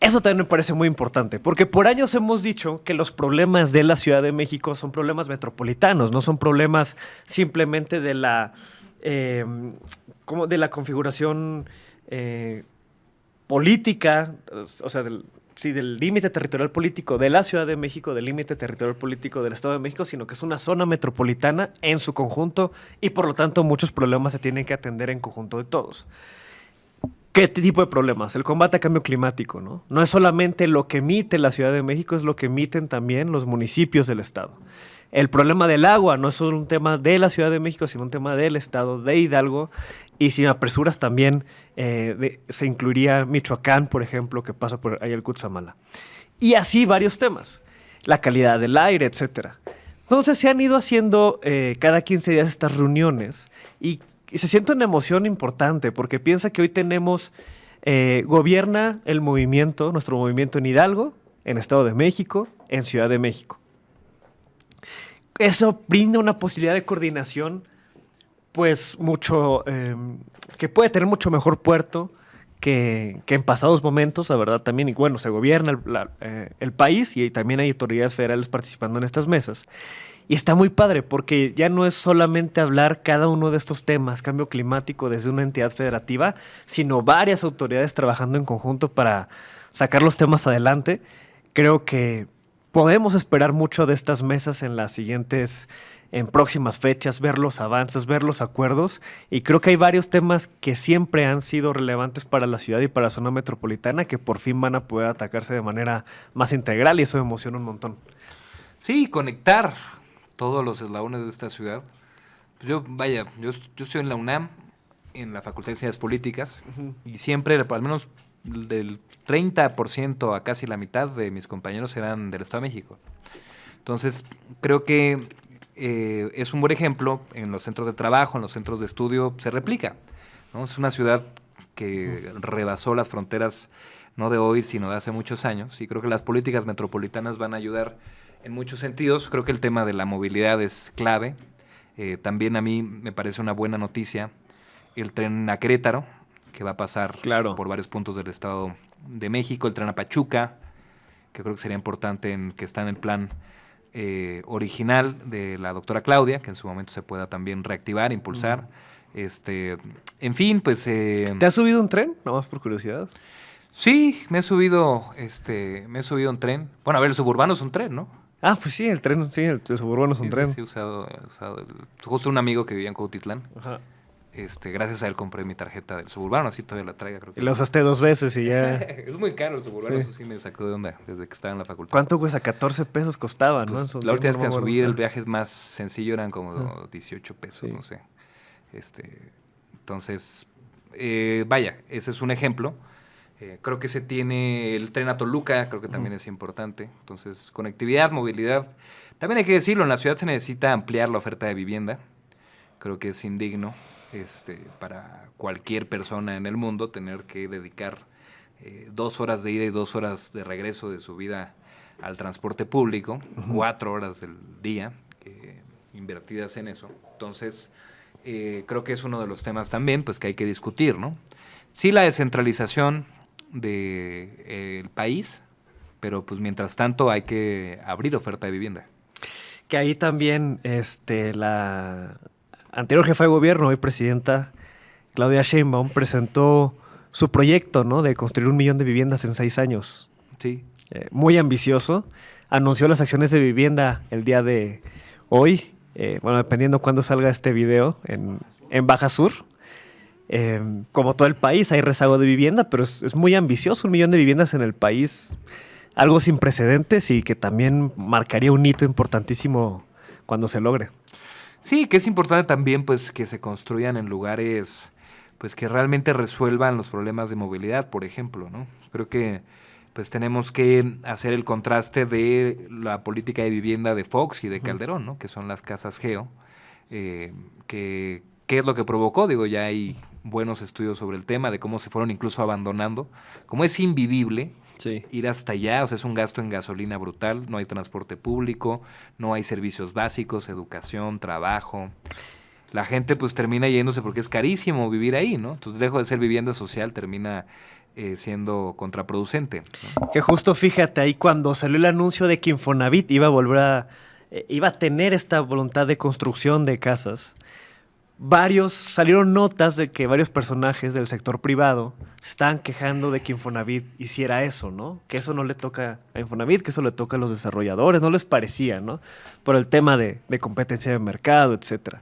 Eso también me parece muy importante, porque por años hemos dicho que los problemas de la Ciudad de México son problemas metropolitanos, no son problemas simplemente de la, como de la configuración política, o sea, del límite territorial político de la Ciudad de México, del límite territorial político del Estado de México, sino que es una zona metropolitana en su conjunto y por lo tanto muchos problemas se tienen que atender en conjunto de todos. ¿Qué tipo de problemas? El combate a cambio climático, ¿no? No es solamente lo que emite la Ciudad de México, es lo que emiten también los municipios del Estado. El problema del agua no es solo un tema de la Ciudad de México, sino un tema del estado de Hidalgo. Y si me apresuras también, se incluiría Michoacán, por ejemplo, que pasa por ahí el Cutzamala. Y así varios temas. La calidad del aire, etcétera. Entonces se han ido haciendo cada 15 días estas reuniones y se siente una emoción importante porque piensa que hoy tenemos, gobierna el movimiento, nuestro movimiento en Hidalgo, en Estado de México, en Ciudad de México. Eso brinda una posibilidad de coordinación, pues mucho, que puede tener mucho mejor puerto que en pasados momentos, la verdad también, y bueno, se gobierna el país y también hay autoridades federales participando en estas mesas. Y está muy padre porque ya no es solamente hablar cada uno de estos temas, cambio climático desde una entidad federativa, sino varias autoridades trabajando en conjunto para sacar los temas adelante. Creo que podemos esperar mucho de estas mesas en próximas fechas, ver los avances, ver los acuerdos, y creo que hay varios temas que siempre han sido relevantes para la ciudad y para la zona metropolitana que por fin van a poder atacarse de manera más integral y eso me emociona un montón. Sí, conectar todos los eslabones de esta ciudad. Yo estoy en la UNAM, en la Facultad de Ciencias Políticas, y siempre, al menos del 30% a casi la mitad de mis compañeros eran del Estado de México. Entonces, creo que es un buen ejemplo. En los centros de trabajo, en los centros de estudio, se replica, ¿no? Es una ciudad que rebasó las fronteras, no de hoy, sino de hace muchos años, y creo que las políticas metropolitanas van a ayudar en muchos sentidos. Creo que el tema de la movilidad es clave. También a mí me parece una buena noticia el tren a Querétaro, que va a pasar por varios puntos del Estado de México, el tren a Pachuca, que creo que sería importante, que está en el plan original de la doctora Claudia, que en su momento se pueda también reactivar, impulsar. En fin, pues... ¿Te has subido un tren? Nada más por curiosidad. Sí, me he subido un tren. Bueno, a ver, el suburbano es un tren, ¿no? Ah, pues sí, el suburbano es un tren. Sí, he usado justo un amigo que vivía en Cuautitlán. Ajá. Gracias a él compré mi tarjeta del suburbano, así todavía la traigo, creo que. Y la usaste 2 veces y ya... Es muy caro el suburbano, Sí. Eso sí me sacó de onda desde que estaba en la facultad. ¿Cuánto cuesta? 14 pesos costaba, ¿no? Pues, la última vez que subí el viaje es más sencillo, eran como 18 pesos, Sí. no sé. Entonces, vaya, ese es un ejemplo. Creo que se tiene el tren a Toluca, creo que también es importante. Entonces, conectividad, movilidad. También hay que decirlo, en la ciudad se necesita ampliar la oferta de vivienda. Creo que es indigno para cualquier persona en el mundo tener que dedicar 2 horas de ida y 2 horas de regreso de su vida al transporte público, 4 horas del día invertidas en eso. Entonces, creo que es uno de los temas también pues que hay que discutir, ¿no? Sí, la descentralización del país, pero pues mientras tanto hay que abrir oferta de vivienda. Que ahí también la anterior jefa de gobierno, hoy presidenta Claudia Sheinbaum, presentó su proyecto, ¿no? De construir 1 millón de viviendas en 6 años. Sí. Muy ambicioso. Anunció las acciones de vivienda el día de hoy, dependiendo cuándo salga este video, en Baja Sur. Como todo el país, hay rezago de vivienda, pero es muy ambicioso. 1 millón de viviendas en el país, algo sin precedentes y que también marcaría un hito importantísimo cuando se logre. Sí, que es importante también pues que se construyan en lugares pues que realmente resuelvan los problemas de movilidad, por ejemplo, ¿no? Creo que pues tenemos que hacer el contraste de la política de vivienda de Fox y de Calderón, ¿no? Que son las casas Geo, ¿qué es lo que provocó? Digo, ya hay buenos estudios sobre el tema de cómo se fueron incluso abandonando. Como es invivible ir hasta allá, o sea, es un gasto en gasolina brutal, no hay transporte público, no hay servicios básicos, educación, trabajo. La gente pues termina yéndose porque es carísimo vivir ahí, ¿no? Entonces, lejos de ser vivienda social, termina siendo contraproducente, ¿no? Que justo fíjate, ahí cuando salió el anuncio de que Infonavit iba a tener esta voluntad de construcción de casas, salieron notas de que varios personajes del sector privado se estaban quejando de que Infonavit hiciera eso, ¿no? Que eso no le toca a Infonavit, que eso le toca a los desarrolladores, no les parecía, ¿no? Por el tema de competencia de mercado, etcétera.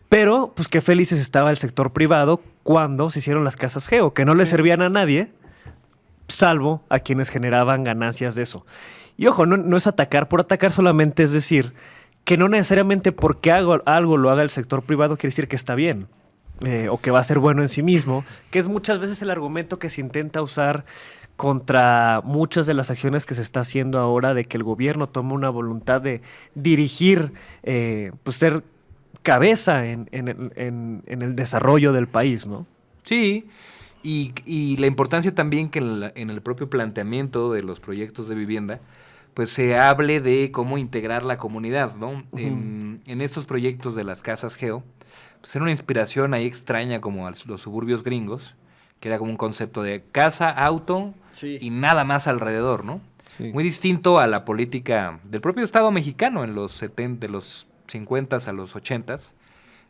Pero, pues qué felices estaba el sector privado cuando se hicieron las casas Geo, que no le servían a nadie, salvo a quienes generaban ganancias de eso. Y ojo, no es atacar por atacar, solamente es decir que no necesariamente porque algo lo haga el sector privado quiere decir que está bien. O que va a ser bueno en sí mismo, que es muchas veces el argumento que se intenta usar contra muchas de las acciones que se está haciendo ahora de que el gobierno toma una voluntad de dirigir, pues ser cabeza en el desarrollo del país, ¿no? Sí, y la importancia también que en el propio planteamiento de los proyectos de vivienda, pues se hable de cómo integrar la comunidad, ¿no? En estos proyectos de las casas Geo, pues era una inspiración ahí extraña como a los suburbios gringos, que era como un concepto de casa, auto y nada más alrededor, ¿no? Sí. Muy distinto a la política del propio Estado mexicano en los 70, de los 50s a los 80s,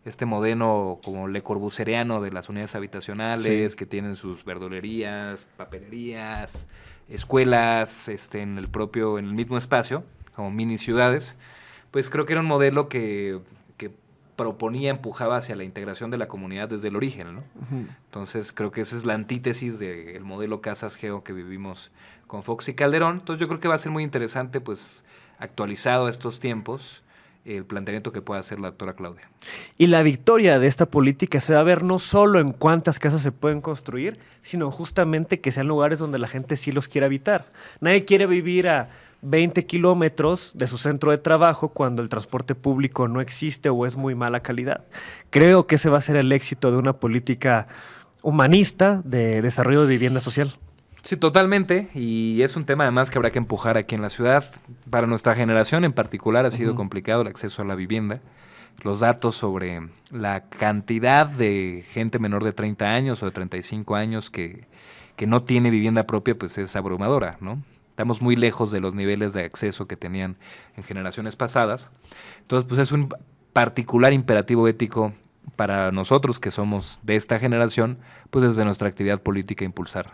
este modelo como Le Corbusieriano de las unidades habitacionales, que tienen sus verdulerías, papelerías, escuelas, en el mismo espacio, como mini ciudades, pues creo que era un modelo que proponía, empujaba hacia la integración de la comunidad desde el origen, ¿no? Entonces creo que esa es la antítesis del modelo Casas Geo que vivimos con Fox y Calderón. Entonces yo creo que va a ser muy interesante, pues, actualizado a estos tiempos, el planteamiento que pueda hacer la doctora Claudia. Y la victoria de esta política se va a ver no solo en cuántas casas se pueden construir, sino justamente que sean lugares donde la gente sí los quiera habitar. Nadie quiere vivir a 20 kilómetros de su centro de trabajo cuando el transporte público no existe o es muy mala calidad. Creo que ese va a ser el éxito de una política humanista de desarrollo de vivienda social. Sí, totalmente, y es un tema además que habrá que empujar aquí en la ciudad. Para nuestra generación en particular ha sido complicado el acceso a la vivienda. Los datos sobre la cantidad de gente menor de 30 años o de 35 años que no tiene vivienda propia, pues es abrumadora, ¿no? Estamos muy lejos de los niveles de acceso que tenían en generaciones pasadas. Entonces, pues es un particular imperativo ético para nosotros que somos de esta generación, pues desde nuestra actividad política impulsar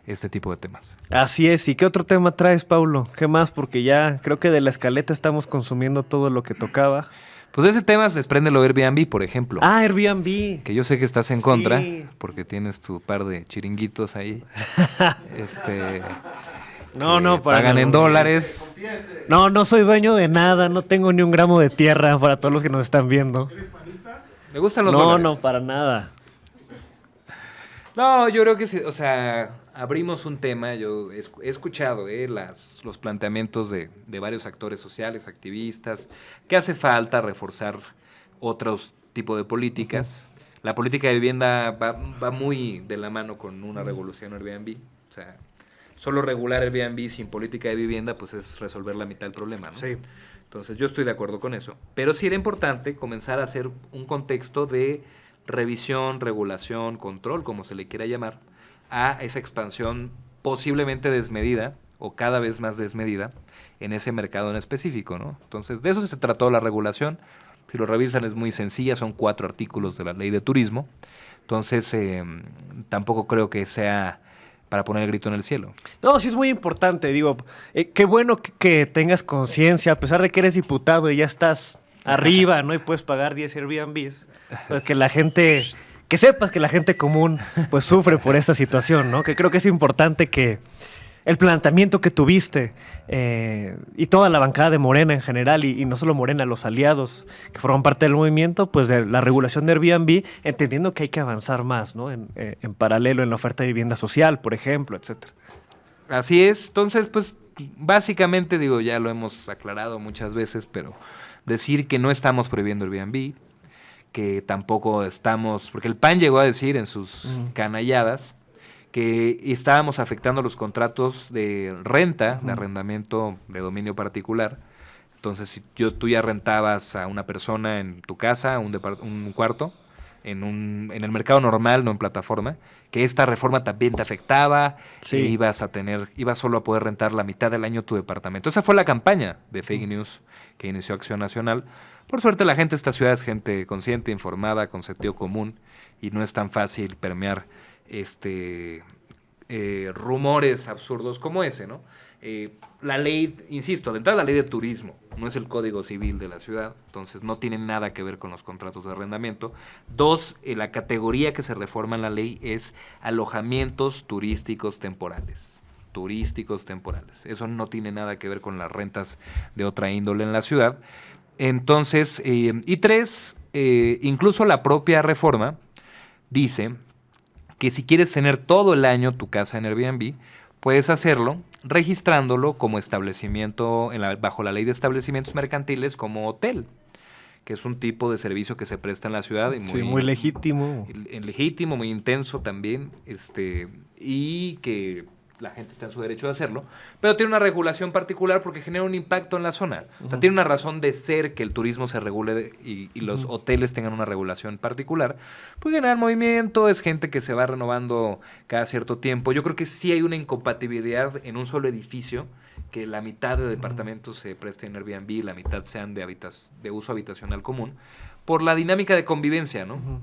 este tipo de temas. Así es. ¿Y qué otro tema traes, Paulo? ¿Qué más? Porque ya creo que de la escaleta estamos consumiendo todo lo que tocaba. Pues de ese tema se desprende lo Airbnb, por ejemplo. Ah, Airbnb. Que yo sé que estás en contra, Sí. porque tienes tu par de chiringuitos ahí. No, para pagan en dólares. Confiese. No soy dueño de nada, no tengo ni un gramo de tierra para todos los que nos están viendo. Me gustan los No, dólares. no, para nada. No, yo creo que sí, o sea, abrimos un tema, yo he escuchado los planteamientos de varios actores sociales, activistas, que hace falta reforzar otros tipos de políticas. La política de vivienda va muy de la mano con una revolución Airbnb. O sea, solo regular Airbnb sin política de vivienda, pues es resolver la mitad del problema, ¿no? Sí. Entonces yo estoy de acuerdo con eso. Pero sí era importante comenzar a hacer un contexto de revisión, regulación, control, como se le quiera llamar, a esa expansión posiblemente desmedida o cada vez más desmedida en ese mercado en específico, ¿no? Entonces, de eso se trató la regulación. Si lo revisan es muy sencilla, son 4 artículos de la Ley de Turismo. Entonces, tampoco creo que sea para poner el grito en el cielo. No, sí es muy importante, digo, qué bueno que tengas conciencia, a pesar de que eres diputado y ya estás arriba, ¿no? Y puedes pagar 10 Airbnbs, pues que la gente, que sepas que la gente común pues sufre por esta situación, ¿no? Que creo que es importante que el planteamiento que tuviste y toda la bancada de Morena en general, y no solo Morena, los aliados que forman parte del movimiento, pues de la regulación de Airbnb, entendiendo que hay que avanzar más, ¿no? En paralelo en la oferta de vivienda social, por ejemplo, etcétera. Así es. Entonces, pues, básicamente, digo, ya lo hemos aclarado muchas veces, pero decir que no estamos prohibiendo Airbnb, que tampoco estamos, porque el PAN llegó a decir en sus canalladas que estábamos afectando los contratos de renta, de arrendamiento de dominio particular. Entonces, si tú ya rentabas a una persona en tu casa, un cuarto, en el mercado normal, no en plataforma, que esta reforma también te afectaba, Sí. ibas solo a poder rentar la mitad del año tu departamento. Esa fue la campaña de fake news que inició Acción Nacional. Por suerte la gente de esta ciudad es gente consciente, informada, con sentido común, y no es tan fácil permear rumores absurdos como ese, ¿no? La ley, insisto, de entrada la ley de turismo, no es el código civil de la ciudad, entonces no tiene nada que ver con los contratos de arrendamiento. 2, la categoría que se reforma en la ley es alojamientos turísticos temporales. Eso no tiene nada que ver con las rentas de otra índole en la ciudad. Entonces, y tres, incluso la propia reforma dice que si quieres tener todo el año tu casa en Airbnb, puedes hacerlo registrándolo como establecimiento bajo la ley de establecimientos mercantiles como hotel, que es un tipo de servicio que se presta en la ciudad y Muy legítimo. legítimo, muy intenso también, y que la gente está en su derecho de hacerlo, pero tiene una regulación particular porque genera un impacto en la zona. O sea, tiene una razón de ser que el turismo se regule y los hoteles tengan una regulación particular, pues generar movimiento, es gente que se va renovando cada cierto tiempo. Yo creo que sí hay una incompatibilidad en un solo edificio, que la mitad de departamentos se presten en Airbnb y la mitad sean de uso habitacional común, por la dinámica de convivencia, ¿no?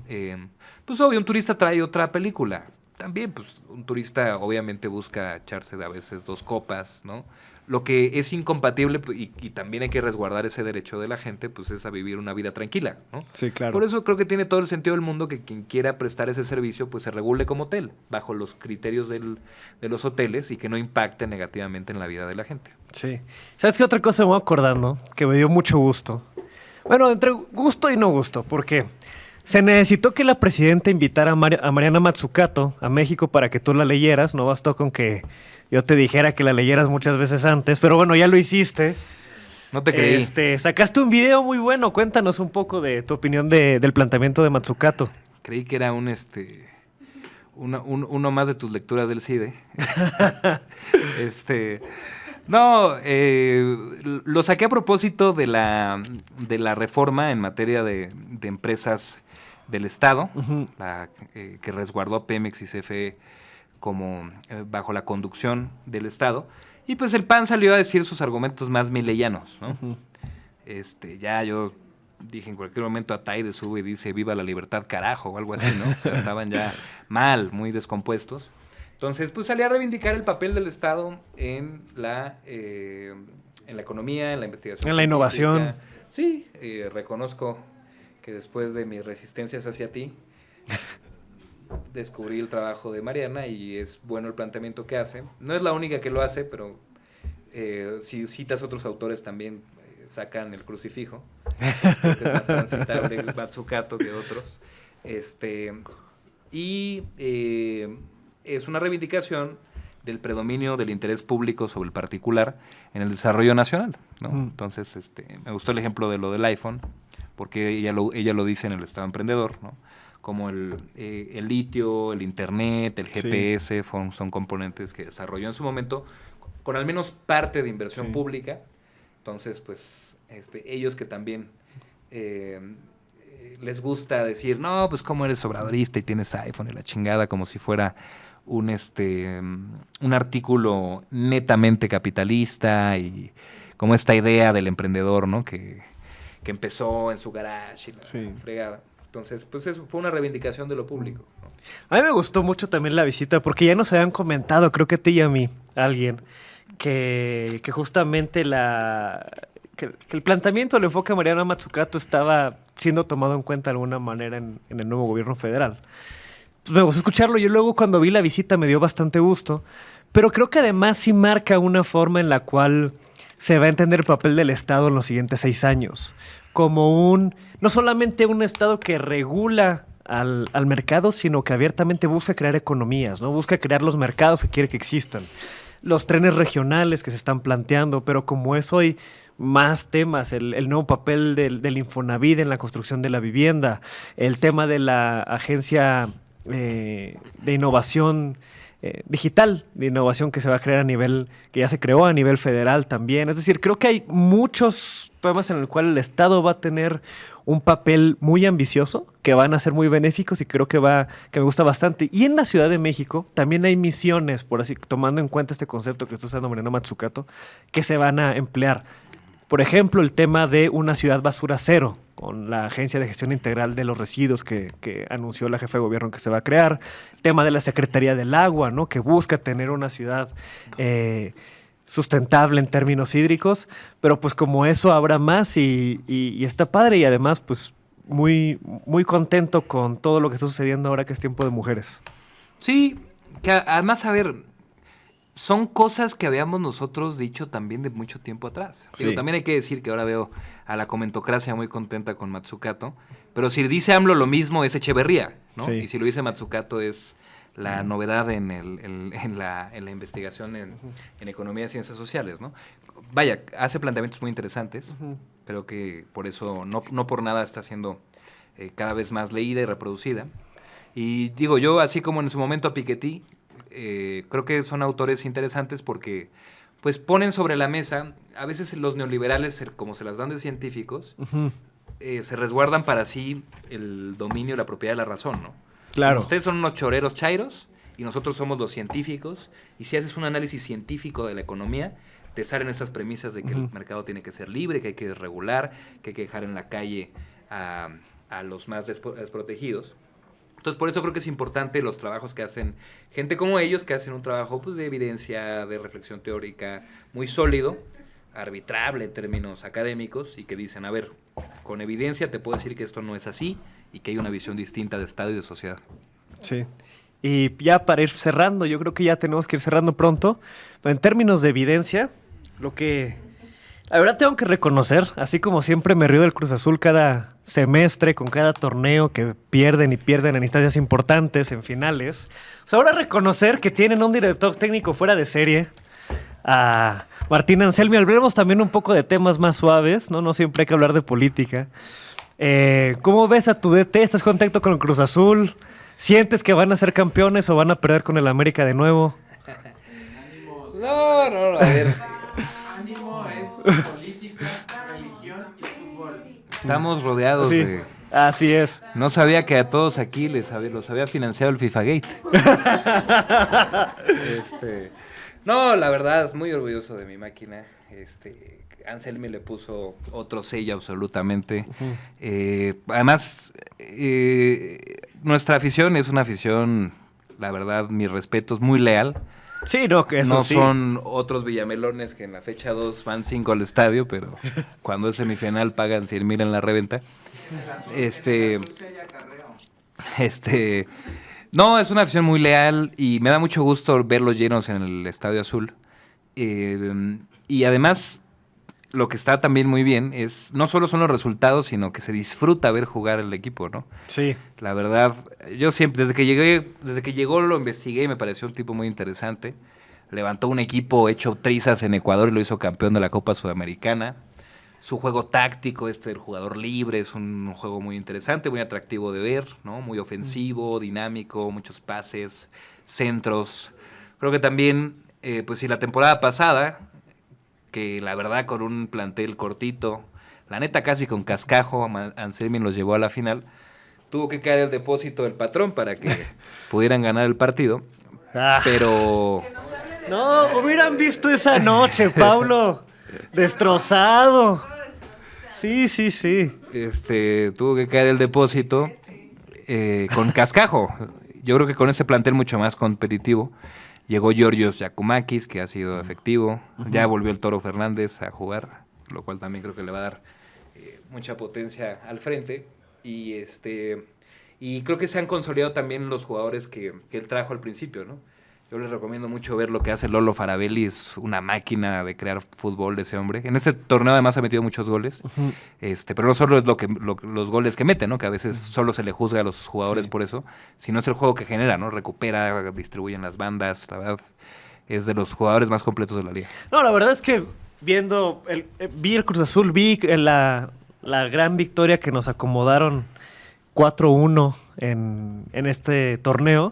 Pues obvio, un turista trae otra película. También, pues, un turista obviamente busca echarse a veces 2 copas, ¿no? Lo que es incompatible, y también hay que resguardar ese derecho de la gente, pues es a vivir una vida tranquila, ¿no? Sí, claro. Por eso creo que tiene todo el sentido del mundo que quien quiera prestar ese servicio, pues se regule como hotel, bajo los criterios de los hoteles y que no impacte negativamente en la vida de la gente. Sí. ¿Sabes qué otra cosa me voy acordando? Que me dio mucho gusto. Bueno, entre gusto y no gusto, porque se necesitó que la presidenta invitara a Mariana Mazzucato a México para que tú la leyeras. No bastó con que yo te dijera que la leyeras muchas veces antes, pero bueno, ya lo hiciste. No te creí. Sacaste un video muy bueno. Cuéntanos un poco de tu opinión del planteamiento de Mazzucato. Creí que era uno más de tus lecturas del CIDE. No, lo saqué a propósito de la reforma en materia de empresas del Estado, que resguardó a Pemex y CFE como bajo la conducción del Estado. Y pues el PAN salió a decir sus argumentos más mileyanos, ¿no? Ya yo dije en cualquier momento Ataide sube y dice viva la libertad carajo o algo así, ¿no? O sea, estaban ya mal, muy descompuestos. Entonces, pues salí a reivindicar el papel del Estado en la economía, en la investigación. En la innovación. Sí, reconozco que después de mis resistencias hacia ti, descubrí el trabajo de Mariana y es bueno el planteamiento que hace. No es la única que lo hace, pero si citas otros autores también sacan el crucifijo. Creo que es más transitable el Mazzucato que otros. Es una reivindicación del predominio del interés público sobre el particular en el desarrollo nacional, ¿no? Entonces, me gustó el ejemplo de lo del iPhone, porque ella lo dice en el Estado Emprendedor, ¿no? Como el litio, el internet, el GPS, son componentes que desarrolló en su momento con al menos parte de inversión pública. Entonces, pues, ellos que también les gusta decir, no, pues cómo eres obradorista y tienes iPhone y la chingada, como si fuera un artículo netamente capitalista y como esta idea del emprendedor, ¿no? Que empezó en su garage y la fregada. Entonces, pues eso fue una reivindicación de lo público, ¿no? A mí me gustó mucho también la visita porque ya nos habían comentado, creo que a ti y a mí, alguien, que justamente que el planteamiento, el enfoque de Mariana Mazzucato estaba siendo tomado en cuenta de alguna manera en el nuevo gobierno federal. Pues me gustó escucharlo. Yo luego cuando vi la visita me dio bastante gusto, pero creo que además sí marca una forma en la cual se va a entender el papel del Estado en los siguientes 6 años, como no solamente un Estado que regula al mercado, sino que abiertamente busca crear economías, ¿no? Busca crear los mercados que quiere que existan. Los trenes regionales que se están planteando, pero como es hoy más temas, el nuevo papel del Infonavit en la construcción de la vivienda, el tema de la agencia de innovación digital, de innovación que se va a crear que ya se creó a nivel federal también. Es decir, creo que hay muchos temas en el cual el Estado va a tener un papel muy ambicioso, que van a ser muy benéficos y creo que me gusta bastante. Y en la Ciudad de México también hay misiones, por así, tomando en cuenta este concepto que está usando Mariana Mazzucato, que se van a emplear. Por ejemplo, el tema de una ciudad basura cero, con la Agencia de Gestión Integral de los Residuos que anunció la jefa de gobierno que se va a crear. El tema de la Secretaría del Agua, ¿no? Que busca tener una ciudad sustentable en términos hídricos, pero pues como eso habrá más y está padre y además pues muy, muy contento con todo lo que está sucediendo ahora que es tiempo de mujeres. Sí, que además, a ver, son cosas que habíamos nosotros dicho también de mucho tiempo atrás. Sí. Digo, también hay que decir que ahora veo a la comentocracia muy contenta con Matsukato, pero si dice AMLO lo mismo es Echeverría, ¿no? Sí. Y si lo dice Matsukato es la novedad en la investigación en economía y ciencias sociales, ¿no? Vaya, hace planteamientos muy interesantes. Creo que por eso, no por nada está siendo cada vez más leída y reproducida. Y digo yo, así como en su momento a Piketty, creo que son autores interesantes porque pues ponen sobre la mesa, a veces los neoliberales, como se las dan de científicos, se resguardan para sí el dominio y la propiedad de la razón, ¿no? Claro. Ustedes son unos choreros chairos y nosotros somos los científicos, y si haces un análisis científico de la economía, te salen estas premisas de que el mercado tiene que ser libre, que hay que regular, que hay que dejar en la calle a los más desprotegidos. Entonces, por eso creo que es importante los trabajos que hacen gente como ellos, que hacen un trabajo pues, de evidencia, de reflexión teórica muy sólido, arbitrable en términos académicos, y que dicen, a ver, con evidencia te puedo decir que esto no es así y que hay una visión distinta de Estado y de sociedad. Sí. Y ya para ir cerrando, yo creo que ya tenemos que ir cerrando pronto. En términos de evidencia, la verdad tengo que reconocer, así como siempre me río del Cruz Azul cada semestre, con cada torneo que pierden y pierden en instancias importantes, en finales. Pues ahora reconocer que tienen un director técnico fuera de serie, a Martín Anselmi. Hablemos también un poco de temas más suaves, ¿no? No siempre hay que hablar de política. ¿Cómo ves a tu DT? ¿Estás contento con el Cruz Azul? ¿Sientes que van a ser campeones o van a perder con el América de nuevo? No, a ver. Ánimo es política, religión y fútbol. Estamos rodeados Sí, de... así es. No sabía que a todos aquí los había financiado el FIFAgate. No, la verdad, es muy orgulloso de mi máquina. Anselmi le puso otro sello absolutamente. Además, nuestra afición es una afición, la verdad, mis respetos, muy leal. Sí, no, que eso No sí. son otros villamelones que en la fecha 2 van 5 al estadio, pero cuando es semifinal pagan 100,000 en la reventa. No, es una afición muy leal y me da mucho gusto verlos llenos en el Estadio Azul. Y además, lo que está también muy bien es, no solo son los resultados, sino que se disfruta ver jugar el equipo, ¿no? Sí. La verdad, yo siempre, desde que llegó lo investigué y me pareció un tipo muy interesante. Levantó un equipo hecho trizas en Ecuador y lo hizo campeón de la Copa Sudamericana. Su juego táctico, del jugador libre, es un juego muy interesante, muy atractivo de ver, ¿no? Muy ofensivo, dinámico, muchos pases, centros. Creo que también, pues si la temporada pasada, que la verdad con un plantel cortito, la neta casi con cascajo, Anselmi los llevó a la final, tuvo que caer el depósito del patrón para que pudieran ganar el partido, pero... No, hubieran visto esa noche, Pablo. Destrozado. Sí. Tuvo que caer el depósito con cascajo. Yo creo que con ese plantel mucho más competitivo. Llegó Georgios Giacomakis, que ha sido efectivo. Ya volvió el Toro Fernández a jugar, lo cual también creo que le va a dar mucha potencia al frente. Y creo que se han consolidado también los jugadores que él trajo al principio, ¿no? Yo les recomiendo mucho ver lo que hace Lolo Faravelli, es una máquina de crear fútbol de ese hombre. En ese torneo además ha metido muchos goles, pero no solo es los goles que mete, ¿no? Que a veces solo se le juzga a los jugadores por eso, sino es el juego que genera, ¿no? Recupera, distribuye en las bandas, la verdad, es de los jugadores más completos de la liga. No, la verdad es que vi el Cruz Azul, vi la gran victoria que nos acomodaron 4-1 en este torneo.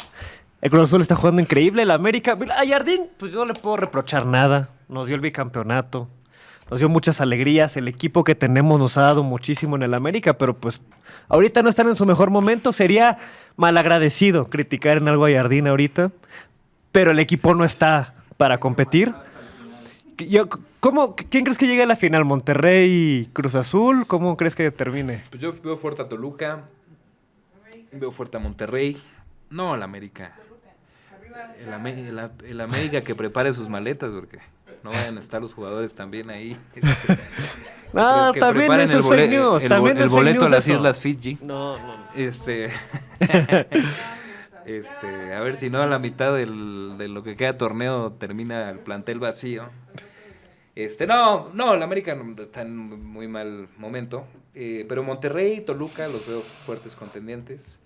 El Cruz Azul está jugando increíble. El América, a Jardín, pues yo no le puedo reprochar nada. Nos dio el bicampeonato, nos dio muchas alegrías. El equipo que tenemos nos ha dado muchísimo en el América, pero pues ahorita no están en su mejor momento. Sería malagradecido criticar en algo a Jardín ahorita, pero el equipo no está para competir. ¿Quién crees que llegue a la final? ¿Monterrey, Cruz Azul? ¿Cómo crees que termine? Pues yo veo fuerte a Toluca, veo fuerte a Monterrey. No, el América. El América que prepare sus maletas, porque no vayan a estar los jugadores también ahí. No, Que también preparen eso es fake news. el boleto a las Islas Fiji. No. A ver si no a la mitad de lo que queda torneo termina el plantel vacío. No, el América está en muy mal momento. Pero Monterrey y Toluca los veo fuertes contendientes.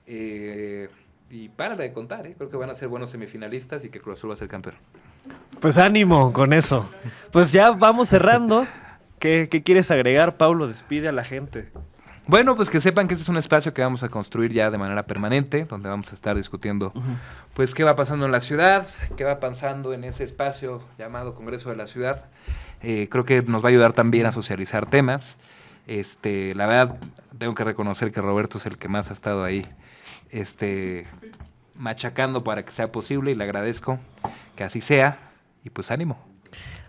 Y para de contar, creo que van a ser buenos semifinalistas y que Cruz Azul va a ser campeón. Pues ánimo con eso. Pues ya vamos cerrando. ¿Qué quieres agregar, Paulo? Despide a la gente. Bueno, pues que sepan que este es un espacio que vamos a construir ya de manera permanente, donde vamos a estar discutiendo pues qué va pasando en la ciudad, qué va pasando en ese espacio llamado Congreso de la Ciudad. Creo que nos va a ayudar también a socializar temas. La verdad, tengo que reconocer que Roberto es el que más ha estado ahí machacando para que sea posible y le agradezco que así sea. Y pues ánimo.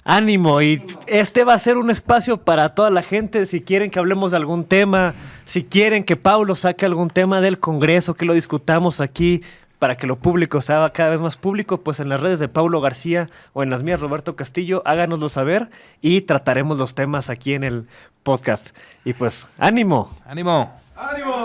Ánimo, y este va a ser un espacio para toda la gente. Si quieren que hablemos de algún tema, si quieren que Paulo saque algún tema del Congreso, que lo discutamos aquí para que lo público sea cada vez más público, pues en las redes de Paulo García o en las mías Roberto Castillo, háganoslo saber y trataremos los temas aquí en el podcast. Y pues, ánimo. ¡Ánimo! ¡Ánimo!